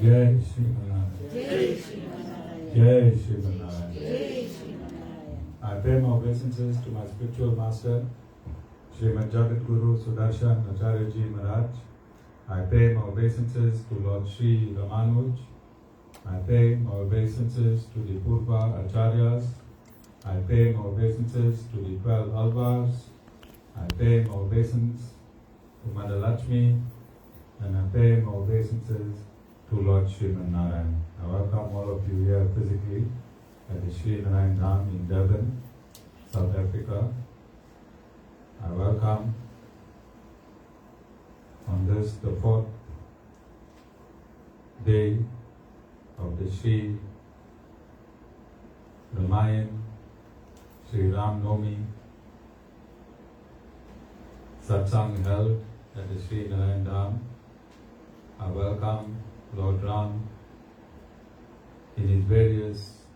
Jai Sri Narayan. Jai Sri Narayan. Jai Sri Narayan. Jai Sri Narayan. I pay my obeisances to my spiritual master, Srimad Jagat Guru Sudarshan Acharyaji Maharaj. I pay my obeisances to Lord Sri Ramanuj. I pay my obeisances to the Purva Acharyas. I pay my obeisances to the 12 Alvars. I pay my obeisance to Mother Lakshmi. And I pay my obeisances to Lord Sri Narayan. I welcome all of you here physically at the Sri Narayan Dham in Durban, South Africa. I welcome on this, the 4th day of the Sri Ramayan, Sri Ram Naumi Satsang held at the Sri Narayan Dham. I welcome Lord Raam in his various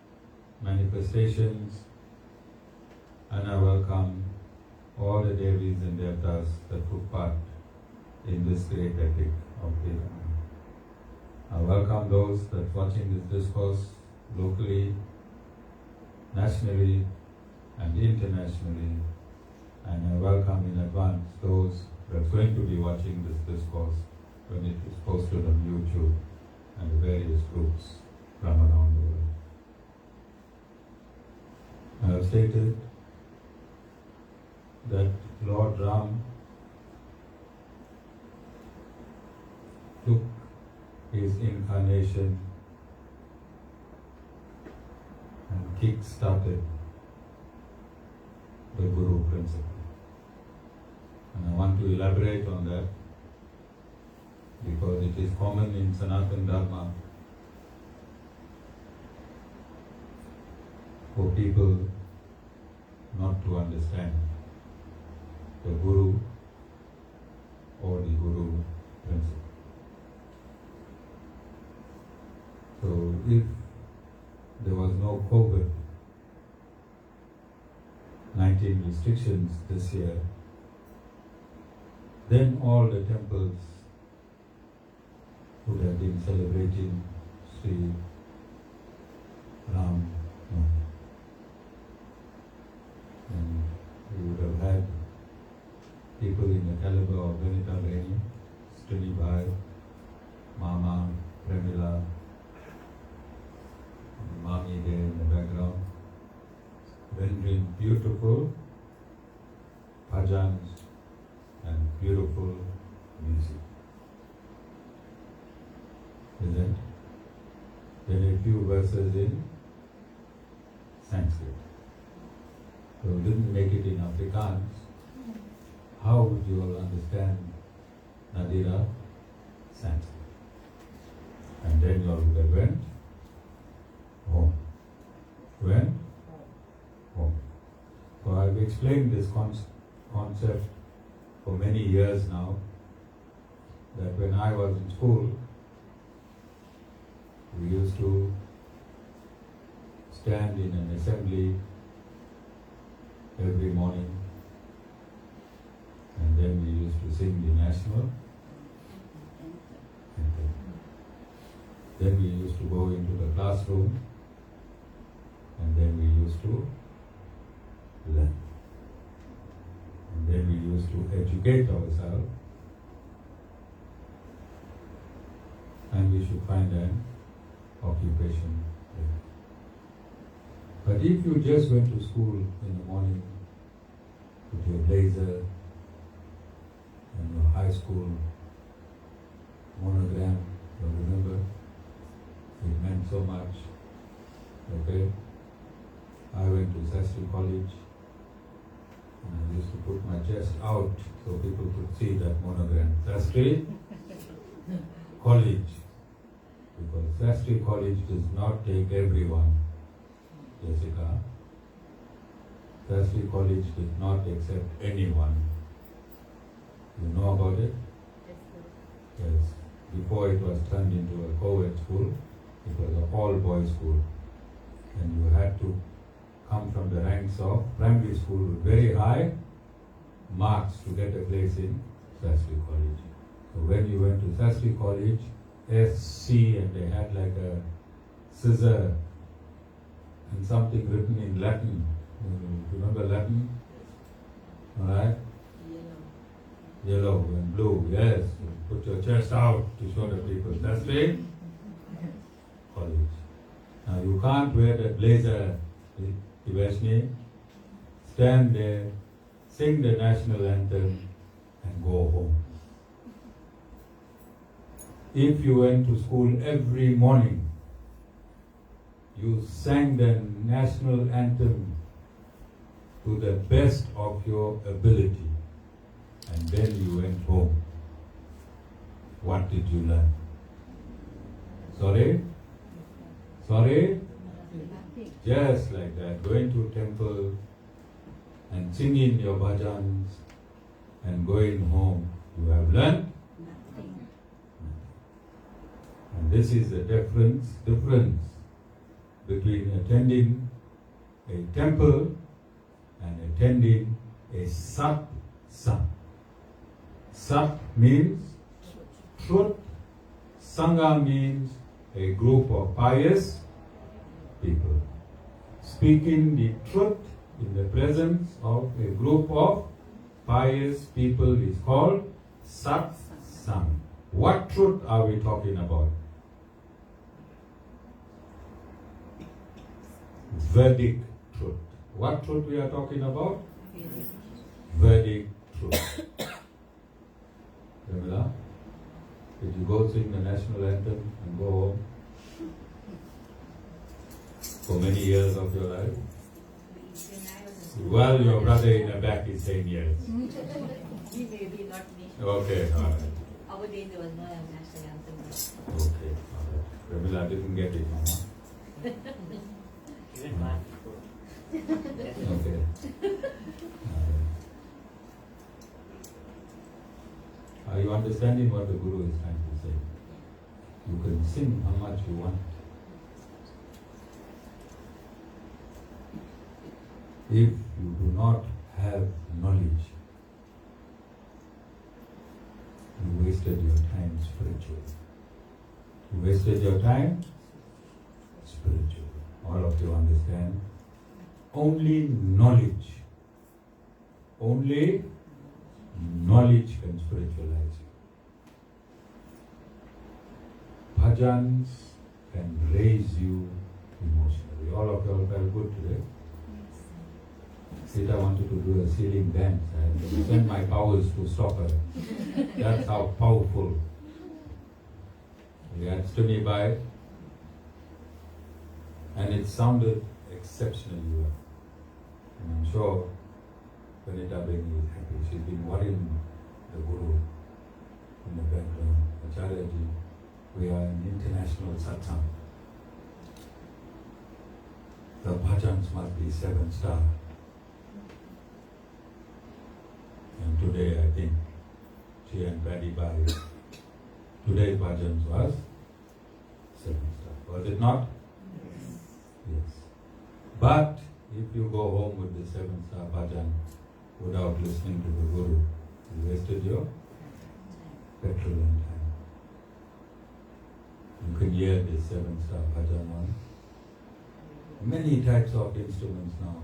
manifestations, and I welcome all the Devis and Devatas that took part in this great epic of the Ramayana. I welcome those that watching this discourse locally, nationally and internationally, and I welcome in advance those that are going to be watching this discourse when it is posted on YouTube and the various groups from around the world. I have stated that Lord Raam took his incarnation and kick-started the Guru principle. And I want to elaborate on that because it is common in Sanatan Dharma for people not to understand the Guru or the Guru principle. So if there was no COVID-19 restrictions this year, then all the temples would have been celebrating Sri Ram Naumi. And we would have had people in the calibre of Venitha, bheni, Strini, bhai, Mama, Premilla, Mami there in the background, rendering beautiful bhajans and beautiful music. Isn't? Then a few verses in Sanskrit. So we didn't make it in Afrikaans. How would you all understand Nadira Sanskrit? And then you all would have went home. When? Home. So I've explained this concept for many years now, that when I was in school, we used to stand in an assembly every morning, and then we used to sing the national anthem. Then we used to go into the classroom, and then we used to learn. And then we used to educate ourselves, and we should find an occupation there. But if you just went to school in the morning with your blazer and your high school monogram, you remember, it meant so much. Okay? I went to Sastri College, and I used to put my chest out so people could see that monogram. Sastri College. Because Sastri College does not take everyone, Jessica. Sastri College does not accept anyone. You know about it? Yes. Before it was turned into a co-ed school, it was an all-boys school. And you had to come from the ranks of primary school with very high marks to get a place in Sastri College. So when you went to Sastri College, SC, and they had like a scissor and something written in Latin. You remember Latin? Alright? Yellow and blue, yes. Put your chest out to show the people. That's right? College. Now you can't wear the blazer, Devashni. Stand there, sing the national anthem, and go home. If you went to school every morning, you sang the national anthem to the best of your ability, and then you went home. What did you learn? Sorry? Sorry? Just like that, going to temple and singing your bhajans and going home, you have learned? And this is the difference between attending a temple and attending a satsang. Sat means truth, sangha means a group of pious people. Speaking the truth in the presence of a group of pious people is called satsang. What truth are we talking about? Vedic truth. What truth we are talking about? Vedic truth. Premilla, did you go sing the national anthem and go home? For many years of your life? Well, your brother in the back is saying yes. He may be, not me. Okay, all right. Our day there was no national anthem. Okay, all right. Premilla didn't get it, Mama. Okay. Are you understanding what the Guru is trying to say? You can sing how much you want. If you do not have knowledge, you wasted your time spiritually. You wasted your time spiritually. All of you understand? Only knowledge can spiritualize you. Bhajans can raise you emotionally. All of you are very good today. Sita wanted to do a ceiling dance. I had to send my powers to stop her. That's how powerful. We had Strini by, and it sounded exceptionally well. And I'm sure Venitha is happy. She's been worrying the Guru in the background. Acharyaji, we are an international satsang. The bhajans must be 7-star. And today I think she and Paddy Bai, today's bhajans was 7-star. Was it not? Yes. But if you go home with the 7-star bhajan without listening to the Guru, you wasted your petrol and time. You can hear the 7-star bhajan on many types of instruments now.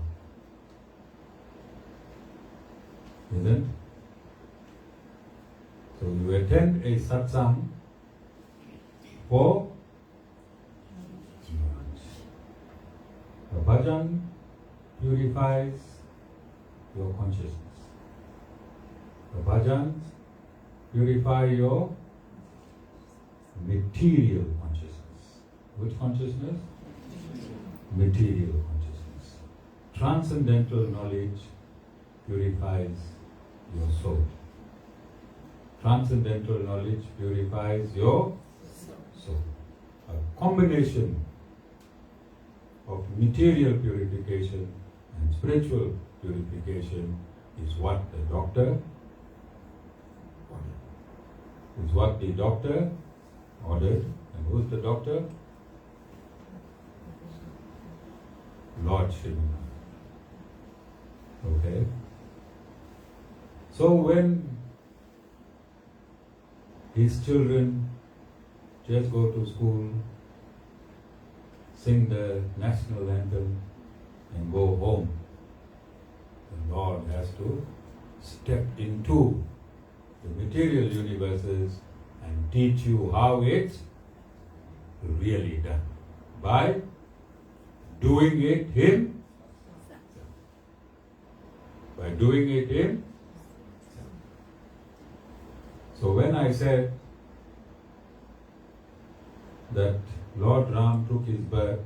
Isn't? So you attend a satsang for the bhajan purifies your consciousness. The bhajans purify your material consciousness. Which consciousness? Material consciousness. Transcendental knowledge purifies your soul. Transcendental knowledge purifies your soul. A combination of material purification and spiritual purification is what the doctor ordered. Is what the doctor ordered. And who's the doctor? Lord Raam. Okay? So when his children just go to school, sing the national anthem and go home. The Lord has to step into the material universes and teach you how it's really done. By doing it Him. By doing it Him. So when I said that Lord Raam took his birth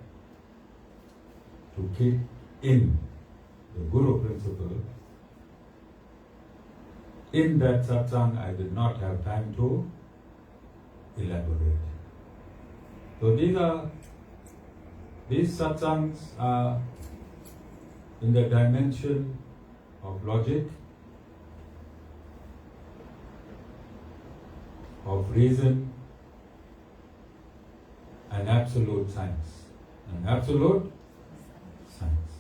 to keep in the Guru principle, in that satsang I did not have time to elaborate. So these satsangs are in the dimension of logic, of reason, and absolute science. And absolute science.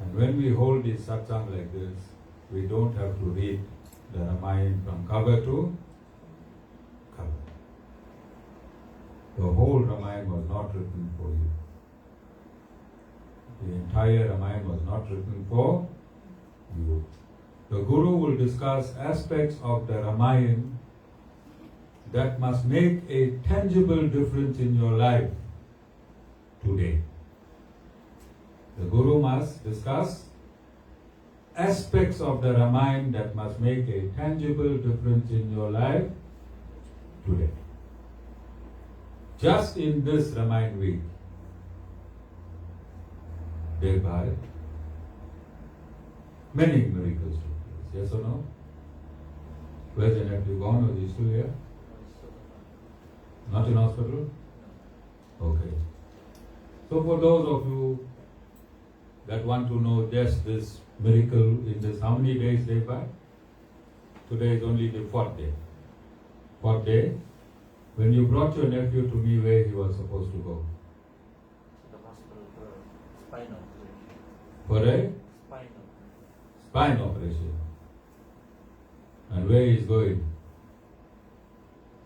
And when we hold this satsang like this, we don't have to read the Ramayan from cover to cover. The whole Ramayan was not written for you. The entire Ramayan was not written for you. The Guru will discuss aspects of the Ramayan that must make a tangible difference in your life today. The Guru must discuss aspects of the Ramayan that must make a tangible difference in your life today. Just in this Ramayan week, thereby, many miracles took place. Yes or no? Where's the nephew gone, or is he still here? Not in hospital? Okay. So for those of you that want to know just this miracle in this, how many days day by? Today is only the fourth day. Fourth day. When you brought your nephew to me, where he was supposed to go? The hospital for spine operation. For a spine operation. And where he is going?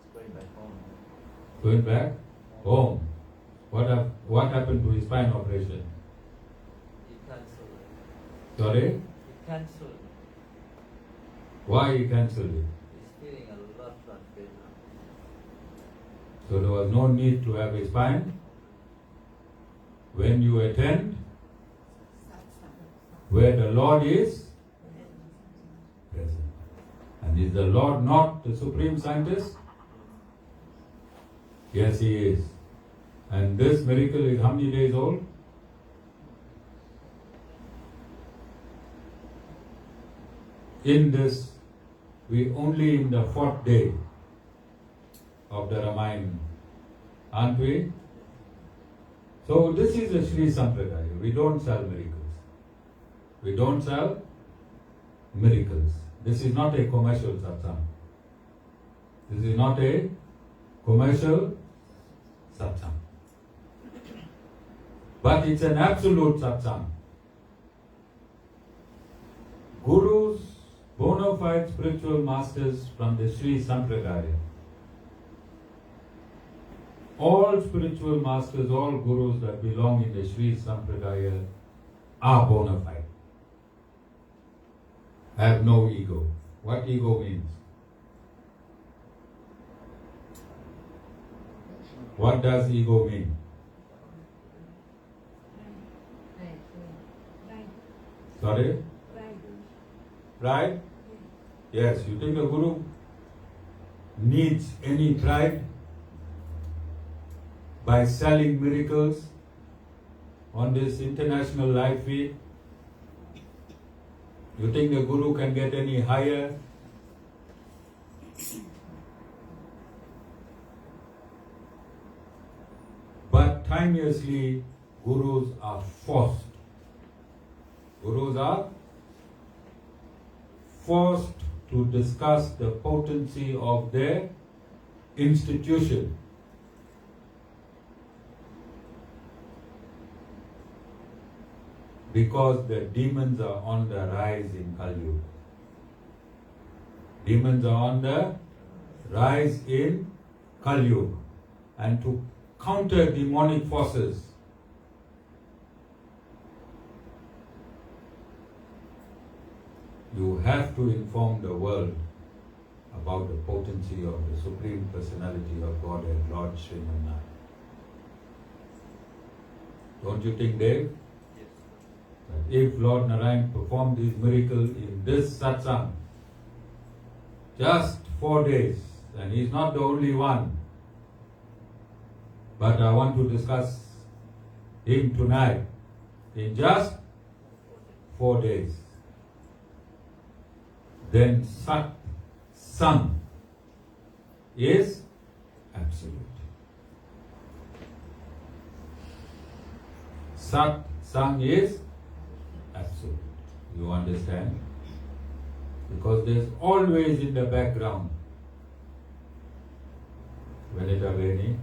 He's going back home. Going back home. What happened to his spine operation? He cancelled it. Sorry? He cancelled it. Why he cancelled it? He's feeling a lot better. So there was no need to have a spine. When you attend where the Lord is present. And is the Lord not the supreme scientist? Yes, He is. And this miracle is how many days old? In this, we only in the fourth day of the Ramayan, aren't we? So this is a Sri Sampradaya. We don't sell miracles. We don't sell miracles. This is not a commercial satsang. This is not a commercial satsang. But it's an absolute satsang. Gurus, bona fide spiritual masters from the Sri Sampradaya, all spiritual masters, all gurus that belong in the Sri Sampradaya are bona fide. Have no ego. What ego means? What does ego mean? Sorry? Pride? Yes, you think a guru needs any pride by selling miracles on this international live feed? You think the guru can get any higher? But timelessly, gurus are forced. Gurus are forced to discuss the potency of their institution. Because the demons are on the rise in Kali Yuga. Demons are on the rise in Kali Yuga and to counter demonic forces, you have to inform the world about the potency of the Supreme Personality of Godhead, Lord Sri Narayan. Don't you think, Dave? Yes. That if Lord Narayan performed his miracle in this satsang, just 4 days, and he's not the only one, but I want to discuss him tonight in just 4 days. Then Sat Sang is absolute. Sat Sang is absolute. You understand? Because there's always in the background, Venitha bheni,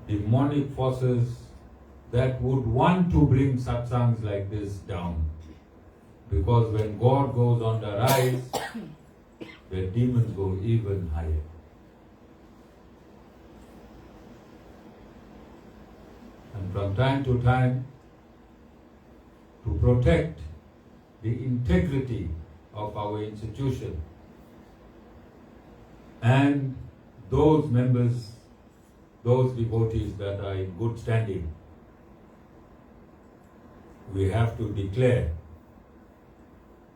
demonic forces that would want to bring satsangs like this down. Because when God goes on the rise, the demons go even higher. And from time to time, to protect the integrity of our institution and those members, those devotees that are in good standing, we have to declare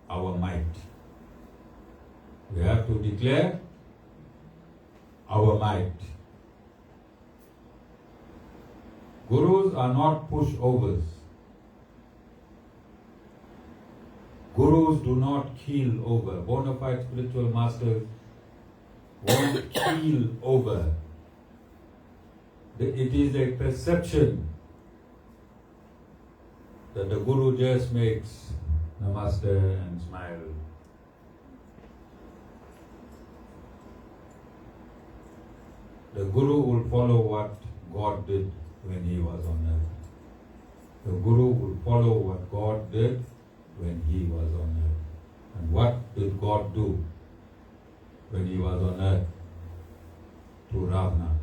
our might. We have to declare our might. Gurus are not pushovers. Gurus do not keel over. Bona fide spiritual masters won't keel over. It is a perception that the Guru just makes namaste and smile. The Guru will follow what God did when he was on earth. The Guru will follow what God did when he was on earth. And what did God do when he was on earth? To Ravana.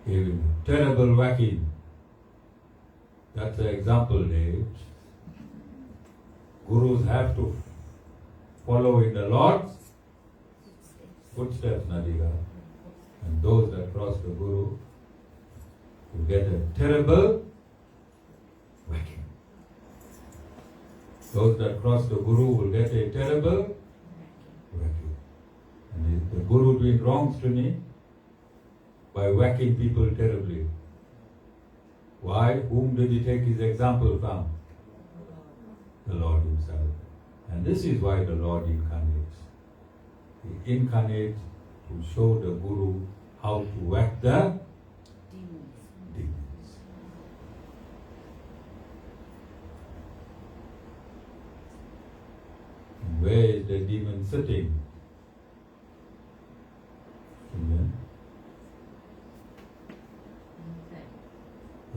Gave him a terrible whacking. That's the example, Dave. Gurus have to follow in the Lord's footsteps, Nadiga. And those that cross the Guru will get a terrible whacking. Those that cross the Guru will get a terrible whacking. And is the Guru doing wrong, Strini? By whacking people terribly. Why? Whom did he take his example from? The Lord himself. And this is why the Lord incarnates. He incarnates to show the Guru how to whack the demons. And where is the demon sitting?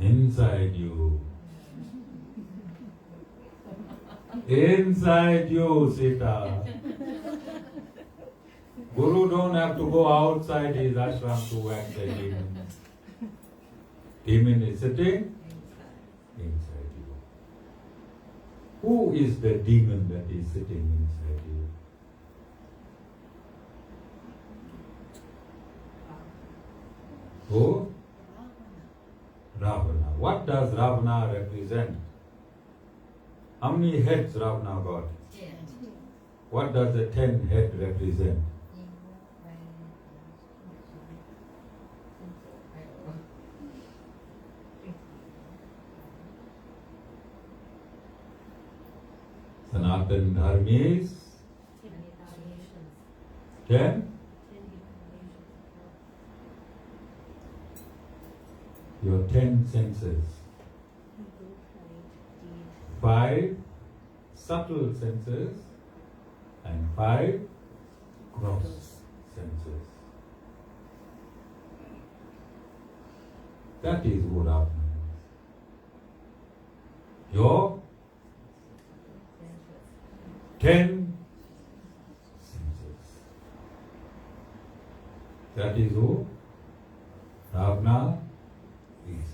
Inside you. Inside you, Sita. Guru don't have to go outside his ashram to whack the demon. Demon is sitting inside you. Who is the demon that is sitting inside you? Who? Ravana. What does Ravana represent? How many heads Ravana got? 10. What does the 10 head represent? Sanatan Dharma is 10. Your 10 senses. 5 subtle senses and 5 gross senses. That is what Atma is. Your 10 senses. That is who Ravana is.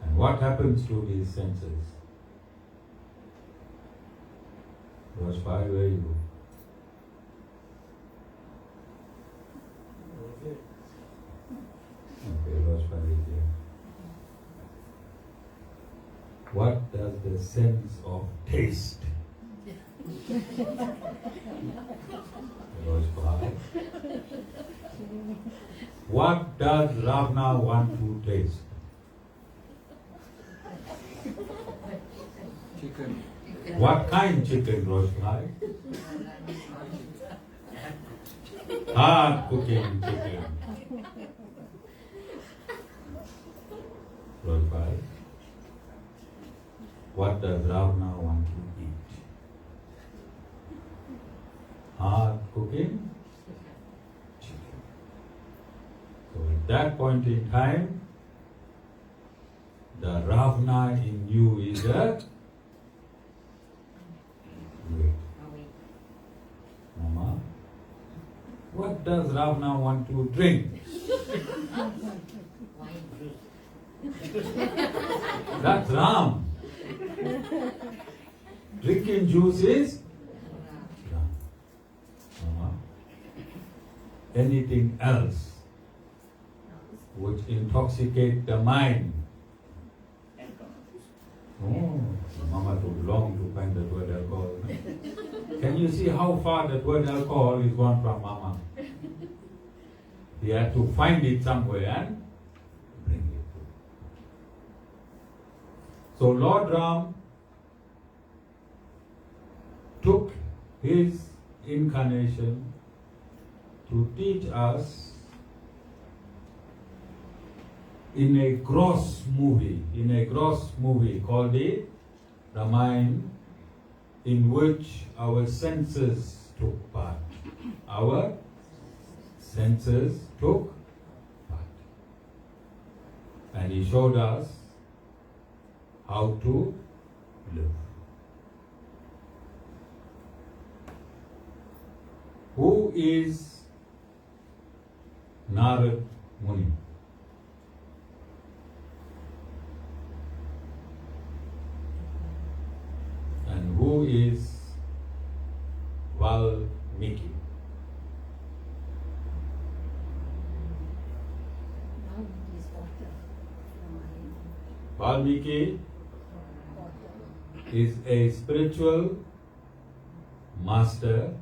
And what happens to these senses? Rajbhai, where are you? Okay, Rajbhai is here. What does the sense of taste? Rajbhai. What does Ravana want to taste? Chicken. What kind chicken, Rajbhai? Hard cooking chicken. Rajbhai. What does Ravana want to eat? Hard cooking chicken. So at that point in time, the Ravana in you is a wait. Mama, what does Ravana want to drink? That's Ram. Drinking juice is Ram. Mama, anything else which intoxicate the mind. Oh, Mama took long to find that word alcohol. Can you see how far that word alcohol is gone from Mama? He had to find it somewhere and bring it. So Lord Raam took his incarnation to teach us in a gross movie called the Ramayan, in which our senses took part. Our senses took part. And he showed us how to live. Who is Narad Muni? And who is Valmiki? Valmiki is a spiritual master,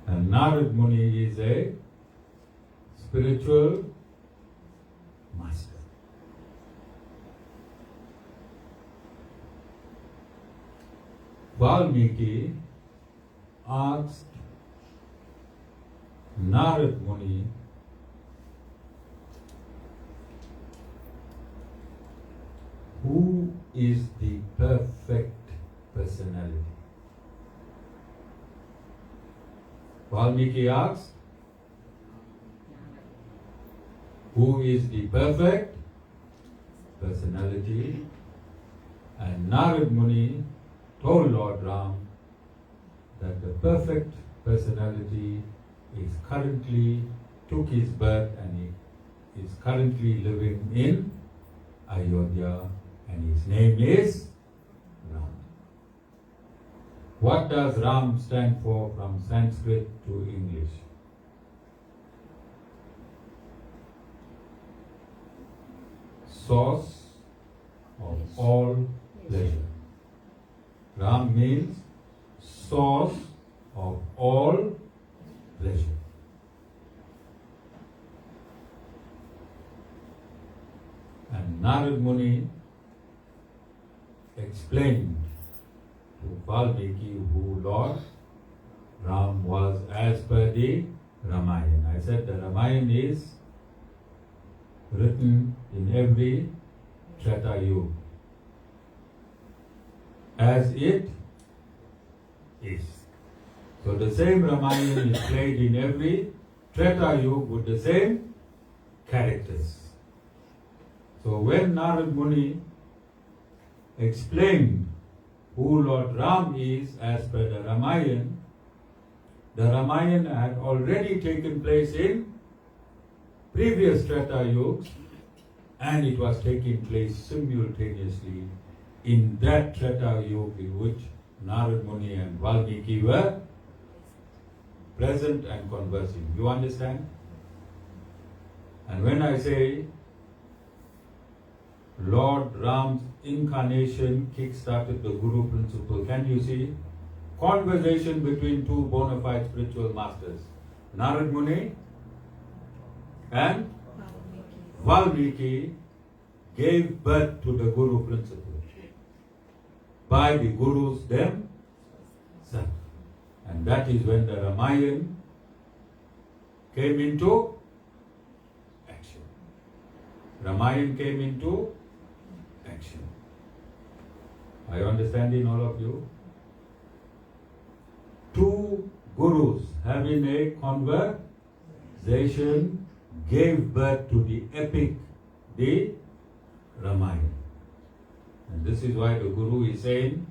and Narad Muni is a spiritual master. Valmiki asked Narad Muni who is the perfect personality. Valmiki asked who is the perfect personality, and Narad Muni told Lord Raam that the perfect personality is currently took his birth and he is currently living in Ayodhya, and his name is Ram. What does Ram stand for from Sanskrit to English? Source of all pleasure. Ram means source of all pleasure. And Narad Muni explained to Valmiki who Lord Raam was as per the Ramayan. I said the Ramayan is written in every Treta Yuga as it is. So the same Ramayan is played in every Treta Yuga with the same characters. So when Narad Muni explained who Lord Raam is as per the Ramayan, the Ramayana had already taken place in previous Treta Yugas, and it was taking place simultaneously in that Treta Yuga in which Narad Muni and Valmiki were present and conversing. You understand? And when I say Lord Ram's incarnation kick-started the Guru principle, can you see? Conversation between two bona fide spiritual masters, Narad Muni and Valmiki, gave birth to the Guru principle by the Gurus themselves. And that is when the Ramayana came into action. Ramayana came into action. Are you understanding, all of you? Two Gurus having a conversation gave birth to the epic, the Ramayana. And this is why the Guru is saying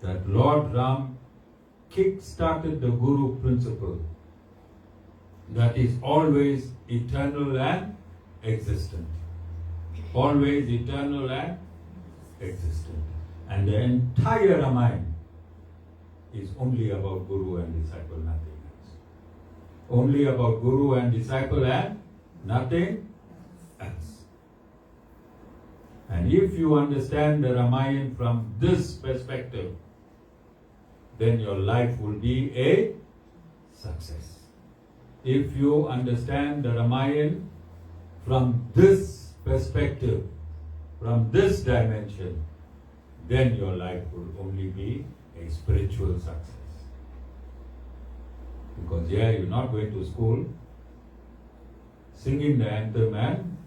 that Lord Ram kick-started the Guru principle that is always eternal and existent. Always eternal and existent. And the entire Ramayana is only about Guru and disciple, nothing else. Only about Guru and disciple and nothing else. And if you understand the Ramayana from this perspective, then your life will be a success. If you understand the Ramayana from this perspective, from this dimension, then your life will only be a spiritual success. Because here you're not going to school, singing the anthem and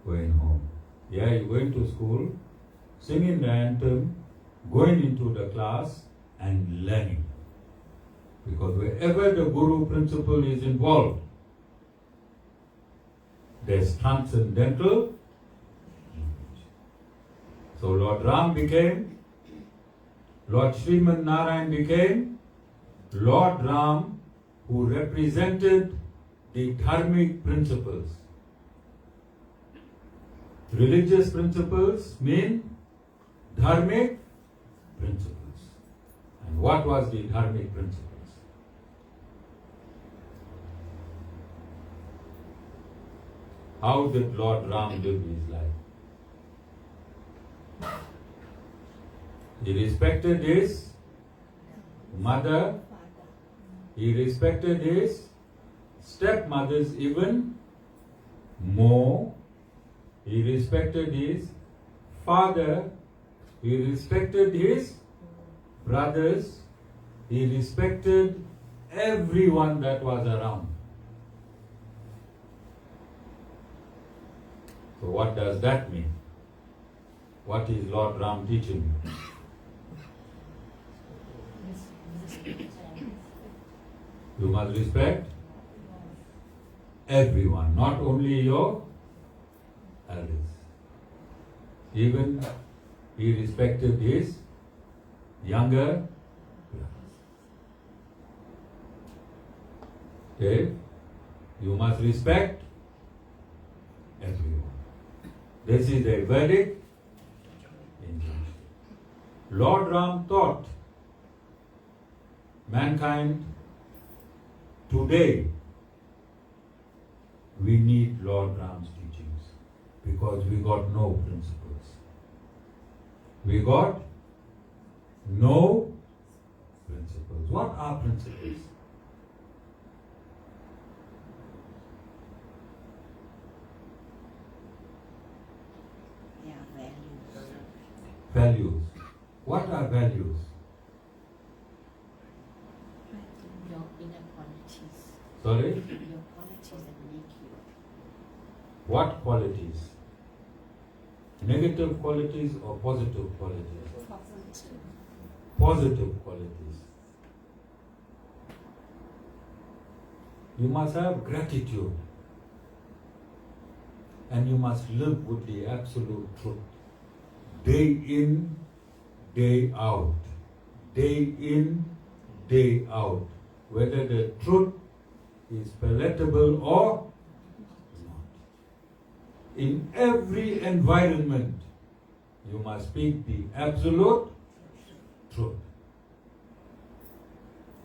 going home. Yeah, you're going to school, singing the anthem, going into the class and learning. Because wherever the Guru principle is involved, there's transcendental knowledge. So Lord Raam became, Lord Sri Narayan became Lord Raam, who represented the Dharmic principles. Religious principles mean Dharmic principles. And what was the Dharmic principles? How did Lord Raam live his life? He respected his mother. He respected his stepmothers even more. He respected his father. He respected his brothers. He respected everyone that was around. So what does that mean? What is Lord Raam teaching you? You must respect everyone, not only your elders. Even he respected his younger brothers. Okay? You must respect everyone. This is a verdict injunction. Lord Raam taught mankind today we need Lord Raam's teachings because we got no principles. We got no principles. What are principles? Values. What are values? Your inner qualities. Sorry? Your qualities that make you. What qualities? Negative qualities or positive qualities? Positive qualities. You must have gratitude. And you must live with the absolute truth. Day in, day out. Day in, day out, whether the truth is palatable or not. In every environment, you must speak the absolute truth.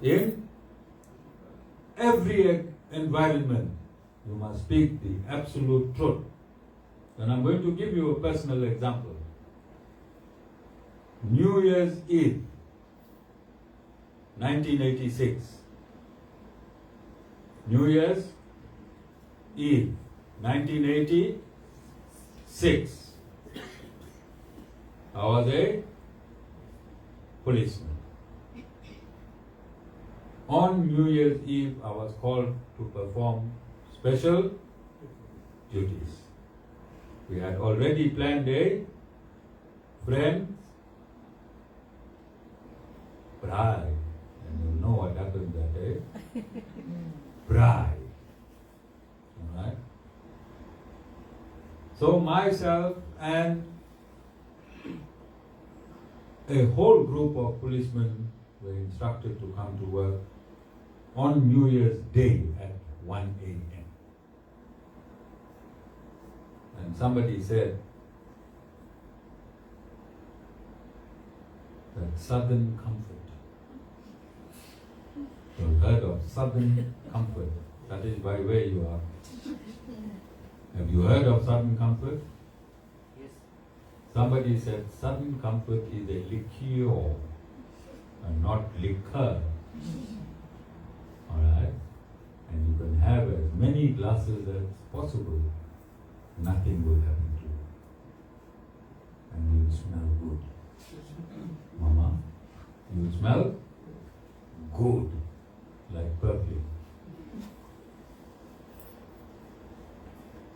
In every environment, you must speak the absolute truth. And I'm going to give you a personal example. New Year's Eve, 1986. New Year's Eve, 1986. I was a policeman. On New Year's Eve, I was called to perform special duties. We had already planned a friend's bride. And you know what happened that day. Bride. Alright? So myself and a whole group of policemen were instructed to come to work on New Year's Day at 1 a.m. And somebody said that Southern Comfort. You've heard of Southern Comfort. That is by where you are. Have you heard of Southern Comfort? Yes. Somebody said Southern Comfort is a liqueur and not liquor. Alright? And you can have as many glasses as possible. Nothing will happen to you. And you smell good. Mama, you smell good, like perfume.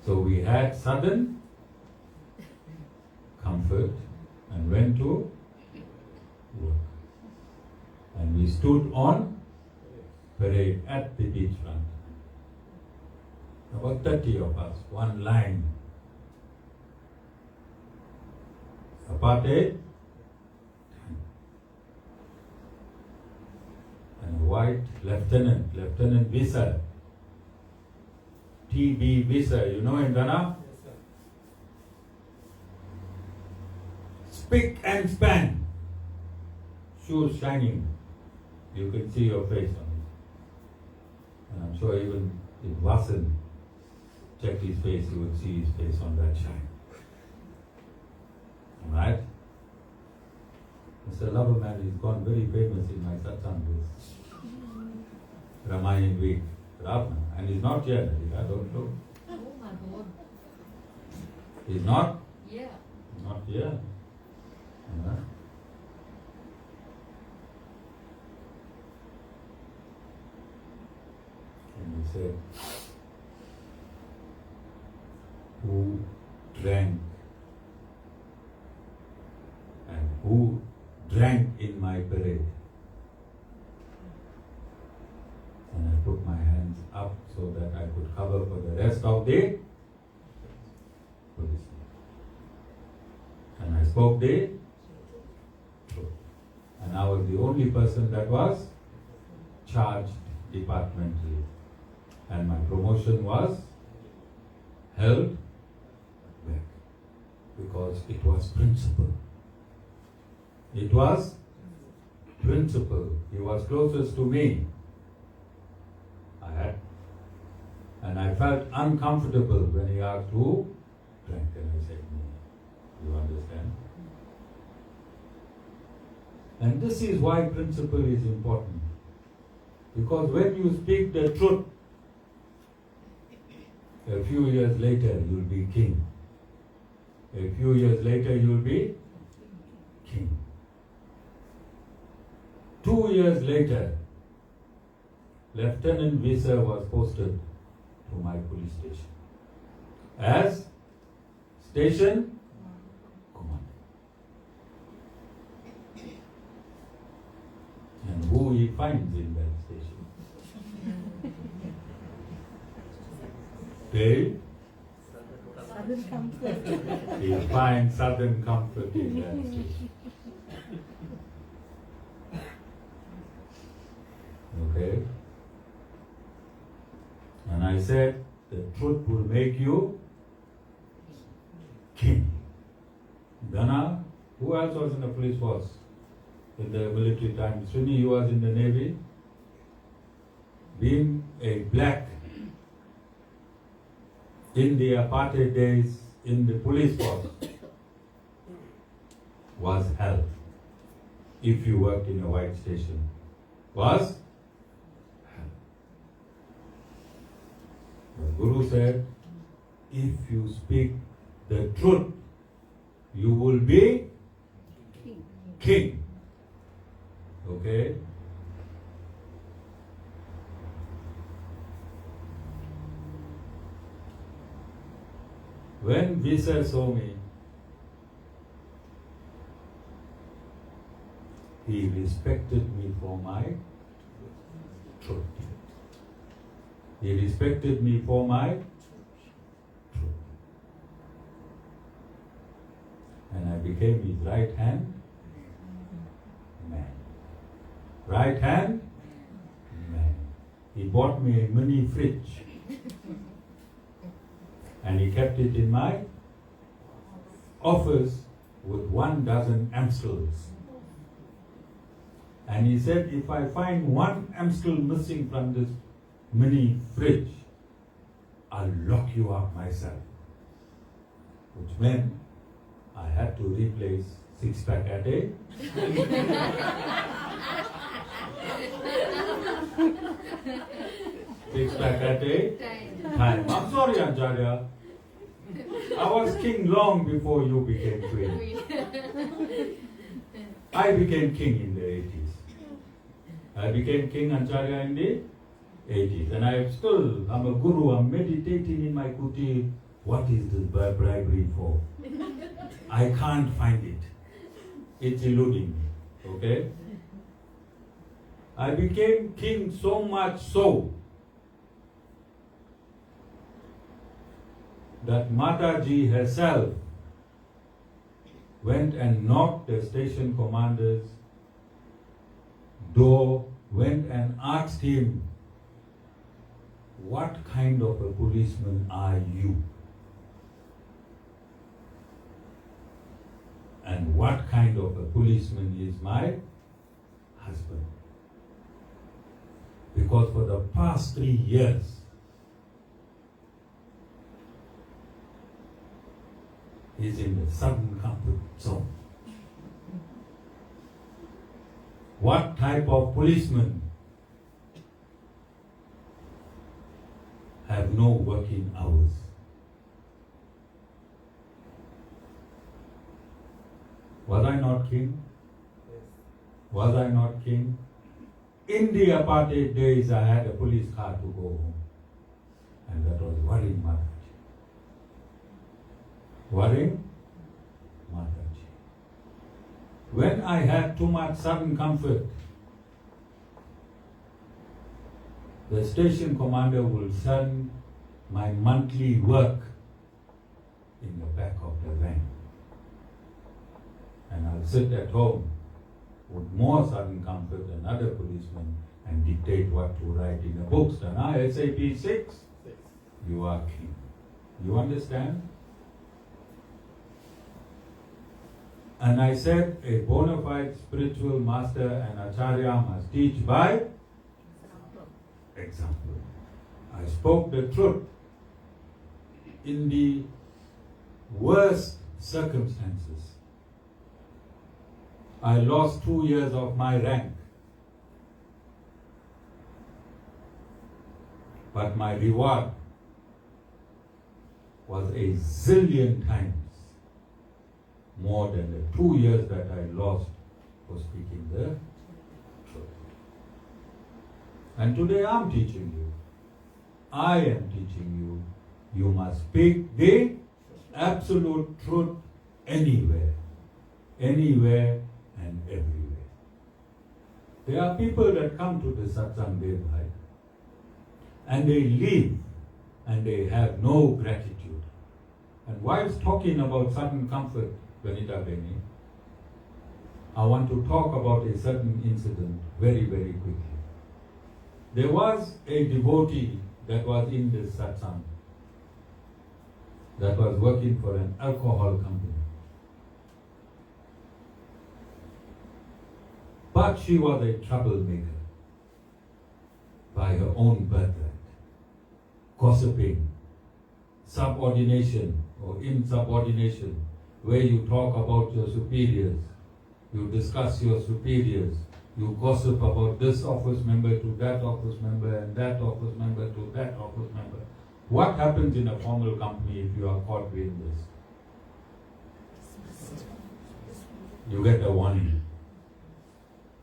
So we had Southern Comfort and went to work. And we stood on parade at the beachfront. About 30 of us, one line. Apartheid. And a white lieutenant, Lieutenant Visa. TB Visa, you know in Ghana? Yes, sir. Spick and span. Shoes shining. You can see your face on it. And I'm sure even if Vasan checked his face, you would see his face on that shine. Alright? Mr. Loverman is gone very famous in my satsang this Ramayan week. Ravna. And he's not here, I don't know. Oh my God. He's not? Yeah. Not here. Alright? And he said, who drank and who drank in my parade? And I put my hands up so that I could cover for the rest of the policemen. And I spoke the truth. And I was the only person that was charged departmentally. And my promotion was held back because it was principle. It was principle. He was closest to me. And I felt uncomfortable when he asked who drank, and I said me. You understand? And this is why principle is important. Because when you speak the truth, a few years later you'll be king. A few years later you'll be king. 2 years later, Lieutenant Visa was posted to my police station as station commander. And who he finds in that station? They Southern Comfort. he finds Southern Comfort in that station. Okay? And I said, the truth will make you king. Dana, who else was in the police force in the military time? Strini, you was in the Navy. Being a black in the apartheid days in the police force was hell. If you worked in a white station, was hell. The Guru said, if you speak the truth, you will be king. Okay? When Visa saw me, he respected me for my truth. He respected me for my truth. And I became his right hand man. Right hand man. He bought me a mini fridge. And he kept it in my office with 12 Amstels. And he said, if I find one Amstel missing from this mini fridge, I'll lock you up myself. Which meant I had to replace 6-pack a day. Six-pack a day. Time. I'm sorry, Acharya. I was king long before you became queen. I became king in the 80s. I became king, Acharya, in the 80s. And I'm a guru, I'm meditating in my kuti. What is this bribery for? I can't find it. It's eluding me. Okay? I became king so much so that Mataji herself went and knocked the station commander's door, went and asked him, what kind of a policeman are you? And what kind of a policeman is my husband? Because for the past 3 years, he's in the southern comfort zone. What type of policemen have no working hours? Was I not king? Was I not king? In the apartheid days, I had a police car to go home. And that was worrying Maharaj. Worrying Maharaj. When I had too much sudden comfort, the station commander will send my monthly work in the back of the van. And I'll sit at home with more sudden comfort than other policemen and dictate what to write in the books. And I, SAP 6, you are king. You understand? And I said, a bona fide spiritual master and Acharya must teach by example. I spoke the truth in the worst circumstances. I lost 2 years of my rank. But my reward was a zillion times more than the 2 years that I lost for speaking the truth. And today I'm teaching you. I am teaching you. You must speak the absolute truth anywhere. Anywhere and everywhere. There are people that come to the satsang bhai, and they leave and they have no gratitude. And whilst talking about sudden comfort, Venitha bheni, I want to talk about a certain incident very, very quickly. There was a devotee that was in this satsang, that was working for an alcohol company. But she was a troublemaker by her own birthright. Gossiping, subordination or insubordination, where you talk about your superiors, you discuss your superiors, you gossip about this office member to that office member and that office member to that office member. What happens in a formal company if you are caught doing this? You get a warning.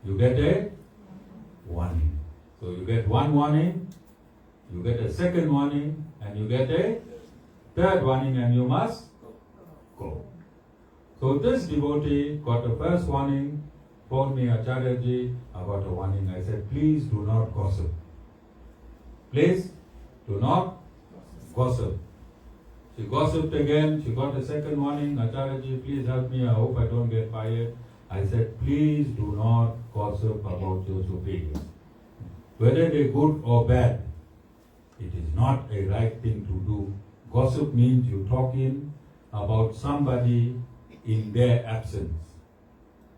You get a warning. So you get one warning, you get a second warning, and you get a third warning, and you must go. So this devotee got a first warning, phoned me, Acharyaji, I got a warning. I said, please do not gossip. Please do not gossip. She gossiped again, she got a second warning, Acharyaji, please help me, I hope I don't get fired. I said, please do not gossip about your superiors. Whether they're good or bad, it is not a right thing to do. Gossip means you're talking about somebody in their absence.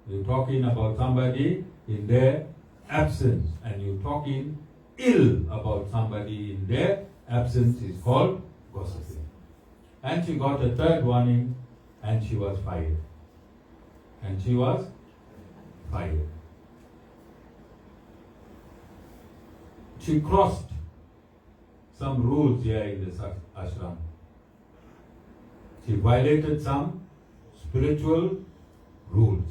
You're talking about somebody in their absence, and you're talking ill about somebody in their absence is called gossiping. And she got a third warning, and she was fired. And she was fired. She crossed some rules here in this ashram. She violated some spiritual rules.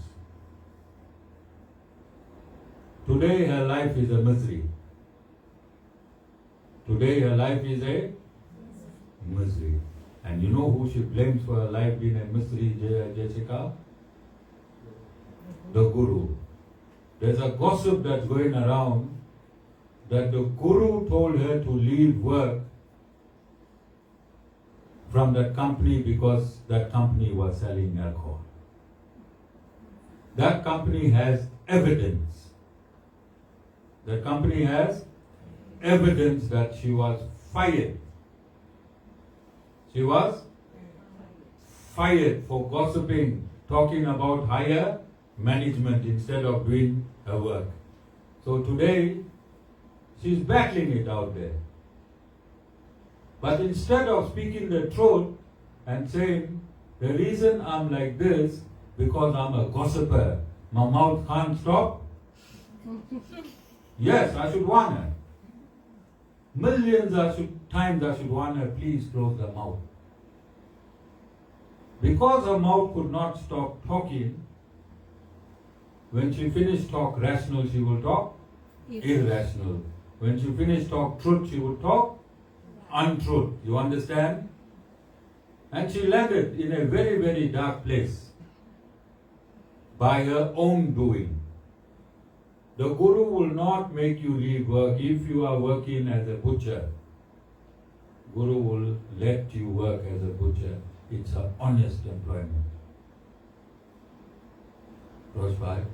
Today her life is a misery. Today her life is a misery. And you know who she blames for her life being a misery, Jessica? The Guru. There's a gossip that's going around that the Guru told her to leave work from that company because that company was selling alcohol. That company has evidence. The company has evidence that she was fired. She was fired for gossiping, talking about higher management instead of doing her work. So today, she's battling it out there. But instead of speaking the truth and saying, the reason I'm like this, because I'm a gossiper, my mouth can't stop. Yes, I should warn her. Millions times I should warn her, please close the mouth. Because her mouth could not stop talking, when she finished talk rational, she will talk irrational. When she finished talk truth, she would talk untruth. You understand? And she landed in a very, very dark place by her own doing. The Guru will not make you leave work if you are working as a butcher. Guru will let you work as a butcher. It's an honest employment. Rosbhai,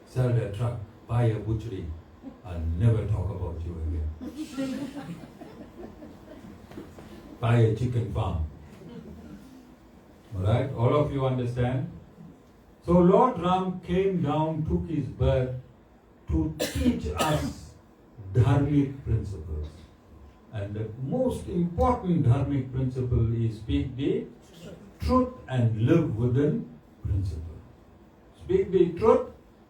sell their truck, buy a butchery. I'll never talk about you again. Buy a chicken farm. Alright, all of you understand? So Lord Raam came down, took his birth to teach us Dharmic principles. And the most important Dharmic principle is speak the truth and live within principle. Speak the truth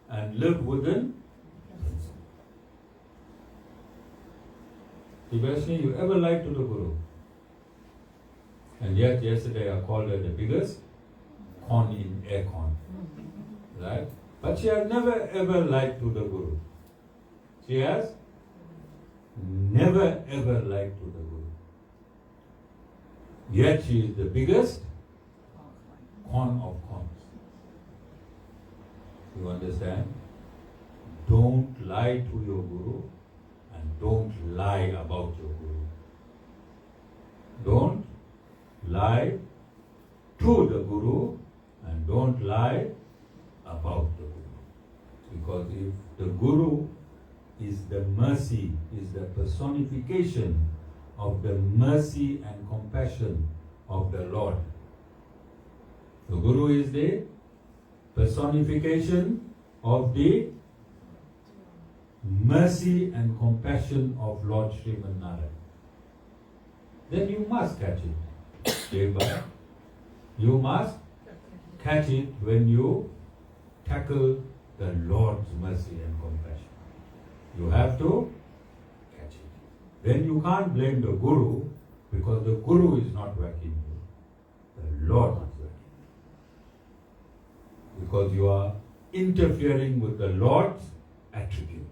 and live within principle. Devashni, you ever lied to the Guru? And yet yesterday I called her the biggest con in aircon. Right? But she has never ever lied to the Guru. She has never ever lied to the Guru. Yet she is the biggest con of cons. You understand? Don't lie to your Guru and don't lie about your Guru. Don't lie to the Guru and don't lie about the Guru. Because if the Guru is the mercy is the personification of the mercy and compassion of the Lord. The Guru is the personification of the mercy and compassion of Lord Sri Narayan. Then you must catch it. Deva. You must catch it when you tackle the Lord's mercy and compassion. You have to catch it. Then you can't blame the Guru, because the Guru is not working you. The Lord is working you. Because you are interfering with the Lord's attribute.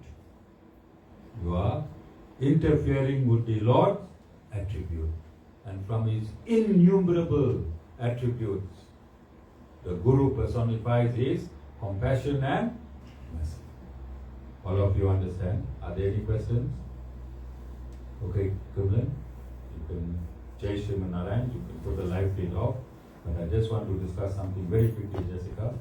You are interfering with the Lord's attribute. And from his innumerable attributes, the Guru personifies his compassion and mercy. All of you understand? Are there any questions? Okay, Kumlan, you can, Jai Sri Narayan, you can put the live feed off. But I just want to discuss something very quickly, Jessica.